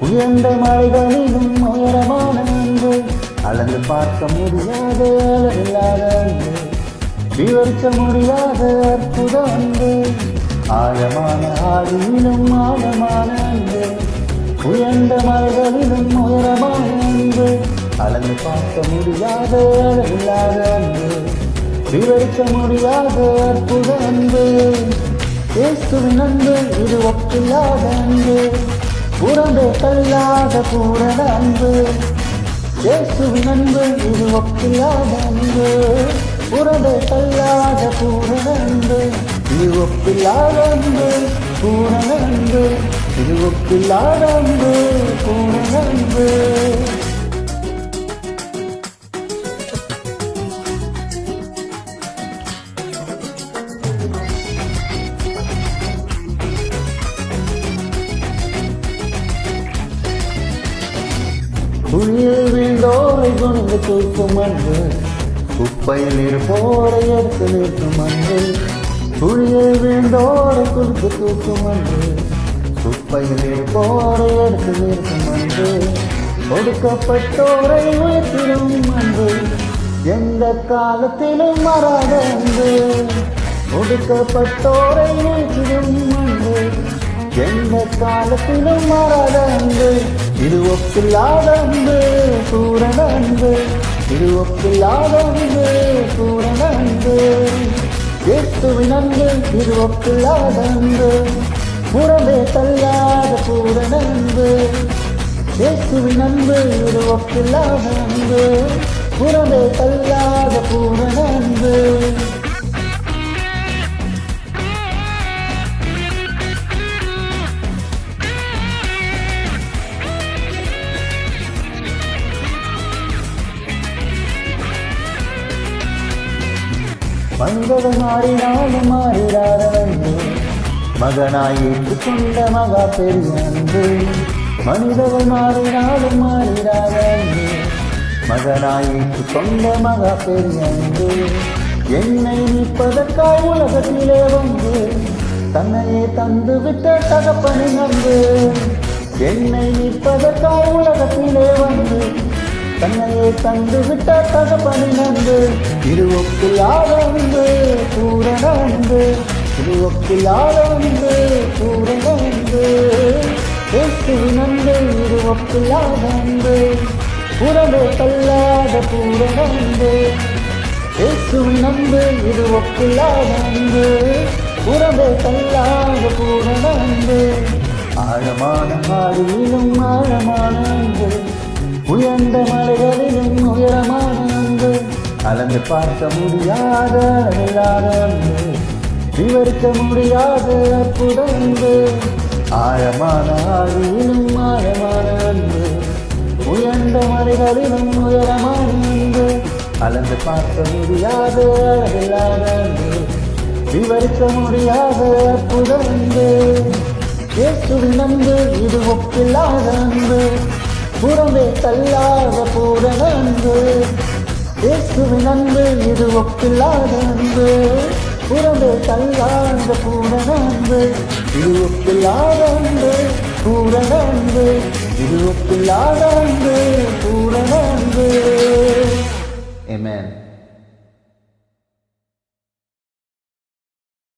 உயர்ந்த மலைகளிலும் உயரமான அன்பு, அளந்து பார்க்க முடியாத அளவில்லாத அன்பு, விவரிக்க முடியாத அற்புத அன்பு, ஆழமான ஆடியிலும் ஆழமான அன்பு, உயர்ந்த மலைகளிலும் உயரமான அன்பு, அளந்து பார்க்க முடியாத அளவில்லாத அன்பு, விவரிக்க முடியாத அற்புத அன்பு. இயேசுவின் அன்பு இது ஒப்பில்லாத அன்பு, புறம்பே தள்ளாத பூரண அன்பு. இயேசுவின் அன்பு இது ஒப்பில்லாத அன்பு, புறம்பே தள்ளாத பூரண அன்பு. இது ஒப்பில்லாத அன்பு, பூரண அன்பு. இது ஒப்பில்லாத அன்பு, பூரண அன்பு. குழியில் வீழ்ந்தோரை குனிந்து தூக்கும் அன்பு, குப்பையில் இருப்போரை எடுத்து நிற்கும் அன்பு. குழியில் வீழ்ந்தோரை குனிந்து தூக்கும் அன்பு, குப்பையில் இருப்போரை எடுத்து நிற்கும் அன்பு. ஒடுக்கப்பட்டோரை உயர்த்திடும் அன்பு, எந்த காலத்திலும் மாறாத அன்பு. ஒடுக்கப்பட்டோரை உயர்த்திடும் அன்பு, எந்த காலத்திலும் மாறாத அன்பு. இது ஒப்பில்லாத அன்பு, பூரண அன்பு. இது ஒப்பில்லாத அன்பு, பூரண அன்பு. இயேசுவின் அன்பு இது ஒப்பில்லாத அன்பு, புறம்பே தள்ளாத பூரண அன்பு. இயேசுவின் அன்பு இது ஒப்பில்லாத அன்பு, புறம்பே தள்ளாத பூரண அன்பு. மனிதர்கள் மாறினாலும் மாறிடாத அன்பு, மகனாய் ஏற்றுக்கொண்ட மகா பெரிய அன்பு. மனிதர்கள் மாறினாலும் மாறிடாத அன்பு, மகனாய் ஏற்றுக்கொண்ட மகா பெரிய அன்பு. என்னை மீட்பதற்காய் உலகத்திலே வந்து தன்னையே தந்து விட்ட தகப்பனின் அன்பு. என்னை மீட்பதற்காய் உலகத்திலே வந்து தன்னையே தந்து விட்ட தகப்பனின் அன்பு. இது ஒப்பில்லாத அன்பு, பூரண அன்பு. இது ஒப்பில்லாத அன்பு, பூரண அன்பு. இயேசுவின் அன்பு இது ஒப்பில்லாத அன்பு, புறம்பே தள்ளாத பூரண அன்பு. இயேசுவின் அன்பு இது ஒப்பில்லாத அன்பு, புறம்பே தள்ளாத பூரண அன்பு. ஆழமான ஆடியிலும் ஆழமான அன்பு, உயர்ந்த மலைகளிலும் உயரமான அன்பு, அளந்து பார்க்க முடியாத அளவில்லாத அன்பு, விவரிக்க முடியாத அற்புத அன்பு. ஆழமான ஆழியிலும் ஆழமான அன்பு, உயர்ந்த மலைகளிலும் உயரமான அன்பு, அளந்து பார்க்க முடியாத அளவில்லாத அன்பு, விவரிக்க முடியாத அற்புத அன்பு. இயேசுவின் அன்பு இது ஒப்பில்லாத அன்பு, புறம்பே தள்ளாத பூரண அன்பு. இயேசுவின் அன்பு இது ஒப்பில்லாத அன்பு, புறம்பே தள்ளாத பூரண அன்பு. இது ஒப்பில்லாத அன்பு, பூரண அன்பு. இது ஒப்பில்லாத அன்பு, பூரண